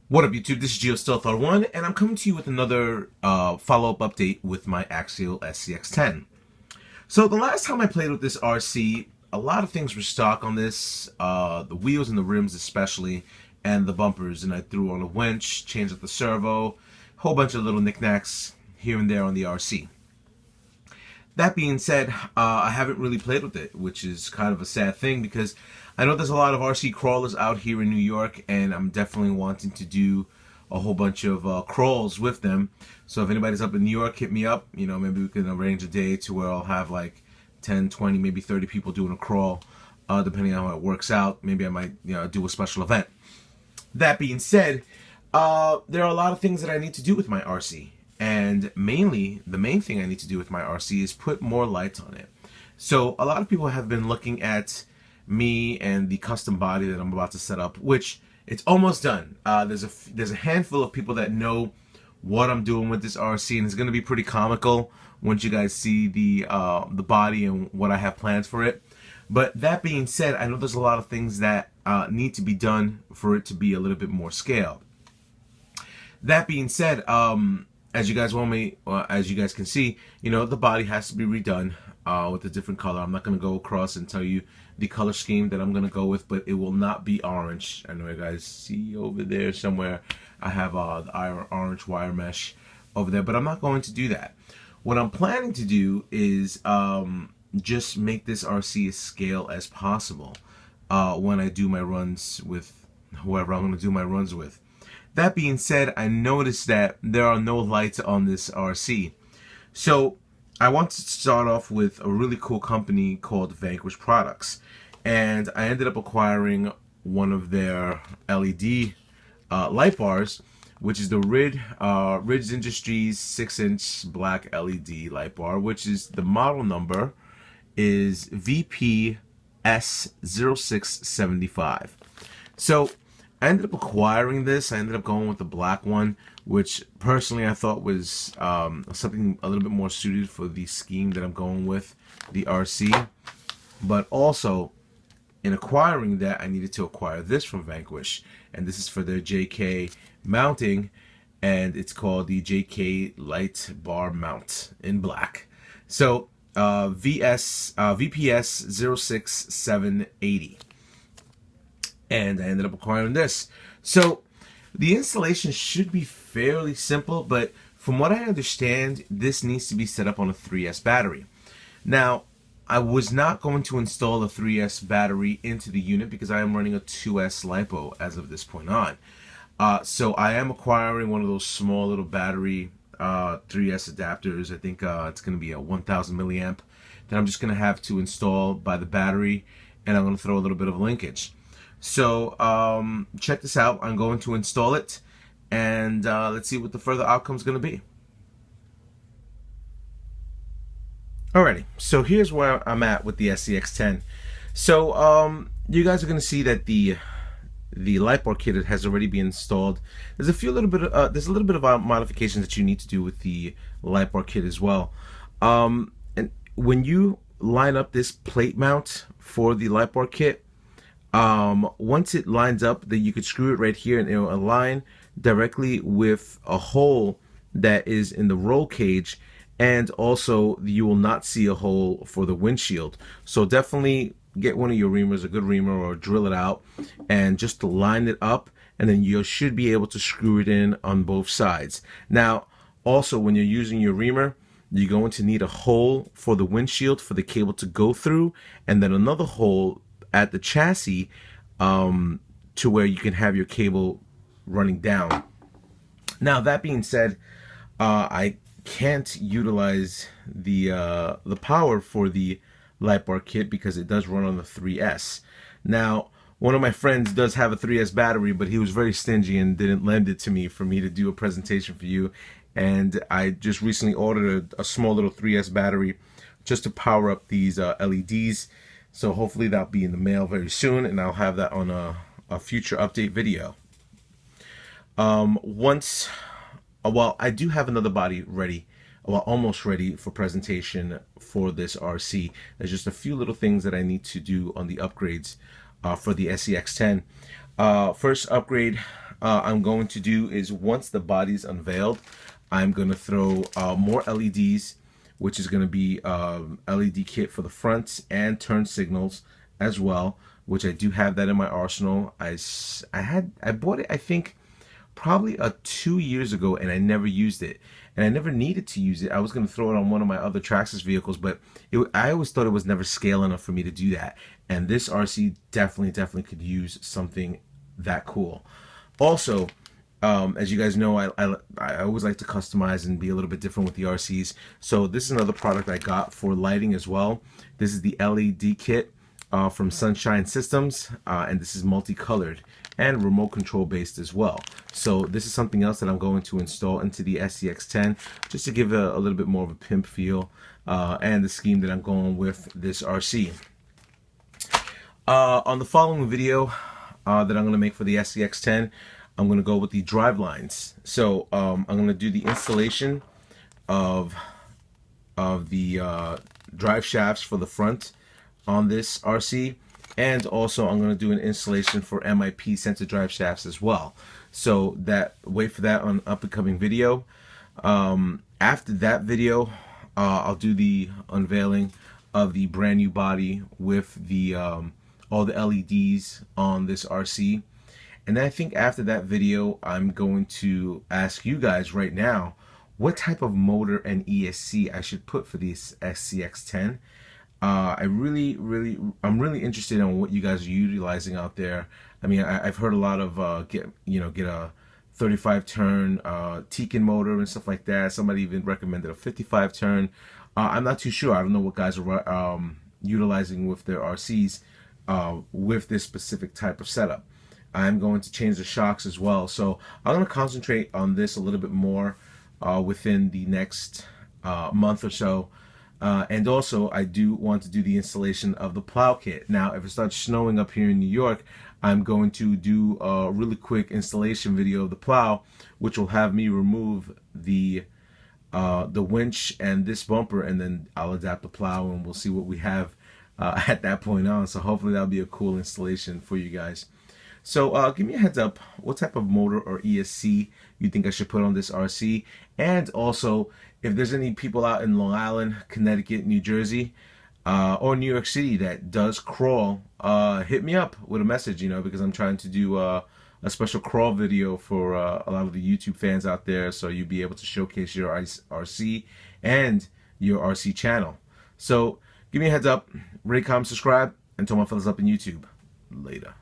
What up YouTube, this is GIOSTEALTHR1 and I'm coming to you with another follow-up update with my Axial Scx10. So the last time I played with this RC, a lot of things were stock on this, the wheels and the rims especially, and the bumpers, and I threw on a winch, changed up the servo, a whole bunch of little knickknacks here and there on the RC. That being said, I haven't really played with it, which is kind of a sad thing because I know there's a lot of RC crawlers out here in New York, and I'm definitely wanting to do a whole bunch of crawls with them. So if anybody's up in New York, hit me up. You know, maybe we can arrange a day to where I'll have like 10, 20, maybe 30 people doing a crawl, depending on how it works out. Maybe I might, do a special event. That being said, there are a lot of things that I need to do with my RC. And mainly, the main thing I need to do with my RC is put more lights on it. So a lot of people have been looking at me and the custom body that I'm about to set up, which it's almost done. There's a handful of people that know what I'm doing with this RC, and it's going to be pretty comical once you guys see the body and what I have plans for it. But that being said, I know there's a lot of things that need to be done for it to be a little bit more scaled. That being said, as you guys can see, the body has to be redone with a different color. I'm not going to go across and tell you the color scheme that I'm going to go with, but it will not be orange. I know you guys see over there somewhere I have the orange wire mesh over there, but I'm not going to do that. What I'm planning to do is just make this RC as scale as possible when I do my runs with whoever I'm going to do my runs with. That being said, I noticed that there are no lights on this RC. So I want to start off with a really cool company called Vanquish products. And I ended up acquiring one of their LED light bars, which is the Ridge Industries 6-inch black LED light bar, which is the model number is VPS0675. So I ended up acquiring this. I ended up going with the black one, which personally I thought was something a little bit more suited for the scheme that I'm going with, the RC. But also, in acquiring that, I needed to acquire this from Vanquish. And this is for their JK mounting, and it's called the JK Light Bar Mount in black. So, VPS06780. And I ended up acquiring this. So the installation should be fairly simple, but from what I understand, this needs to be set up on a 3S battery. Now, I was not going to install a 3S battery into the unit because I am running a 2S LiPo as of this point on. So I am acquiring one of those small little battery 3S adapters. I think it's going to be a 1000 milliamp that I'm just going to have to install by the battery, and I'm going to throw a little bit of linkage. So check this out. I'm going to install it, and let's see what the further outcome is going to be. Alrighty, so here's where I'm at with the SCX10. So you guys are going to see that the light bar kit has already been installed. There's a little bit of modifications that you need to do with the light bar kit as well. And when you line up this plate mount for the light bar kit, once it lines up, then you could screw it right here and it will align directly with a hole that is in the roll cage, and also you will not see a hole for the windshield. So definitely get one of your reamers, a good reamer, or drill it out and just line it up, and then you should be able to screw it in on both sides. Now also, when you're using your reamer, you're going to need a hole for the windshield for the cable to go through, and then another hole at the chassis to where you can have your cable running down. Now that being said, I can't utilize the power for the light bar kit because it does run on the 3S. Now one of my friends does have a 3S battery, but he was very stingy and didn't lend it to me for me to do a presentation for you, and I just recently ordered a small little 3S battery just to power up these LEDs. So hopefully that'll be in the mail very soon, and I'll have that on a future update video. Well, I do have another body ready, well, almost ready for presentation for this RC. There's just a few little things that I need to do on the upgrades for the SCX10. First upgrade, I'm going to do is, once the body's unveiled, I'm going to throw more LEDs, which is going to be LED kit for the front and turn signals as well, which I do have that in my arsenal. I bought it, I think, probably 2 years ago, and I never used it, and I never needed to use it. I was going to throw it on one of my other Traxxas vehicles, but I always thought it was never scale enough for me to do that, and this RC definitely could use something that cool. Also, as you guys know, I always like to customize and be a little bit different with the RCs. So this is another product I got for lighting as well. This is the LED kit from Sunshine Systems, and this is multicolored and remote control based as well. So this is something else that I'm going to install into the SCX10 just to give a little bit more of a pimp feel, and the scheme that I'm going with this RC. On the following video that I'm going to make for the SCX10, I'm going to go with the drive lines. So I'm going to do the installation of the drive shafts for the front on this RC, and also I'm going to do an installation for MIP sensor drive shafts as well. So wait for that on up and coming video. After that video, I'll do the unveiling of the brand new body with the all the LEDs on this RC. And then I think after that video, I'm going to ask you guys right now what type of motor and ESC I should put for this SCX10. I'm really interested in what you guys are utilizing out there. I mean, I've heard a lot of get a 35 turn Tekin motor and stuff like that. Somebody even recommended a 55 turn. I'm not too sure. I don't know what guys are utilizing with their RCs with this specific type of setup. I'm going to change the shocks as well. So I'm going to concentrate on this a little bit more within the next month or so. And also, I do want to do the installation of the plow kit. Now, if it starts snowing up here in New York, I'm going to do a really quick installation video of the plow, which will have me remove the winch and this bumper, and then I'll adapt the plow, and we'll see what we have at that point on. So hopefully that'll be a cool installation for you guys. So give me a heads up what type of motor or ESC you think I should put on this RC, and also if there's any people out in Long Island, Connecticut, New Jersey, or New York City that does crawl, hit me up with a message, because I'm trying to do a special crawl video for a lot of the YouTube fans out there, so you'll be able to showcase your RC and your RC channel. So give me a heads up, rate, comment, subscribe, and tell my fellas up in YouTube. Later.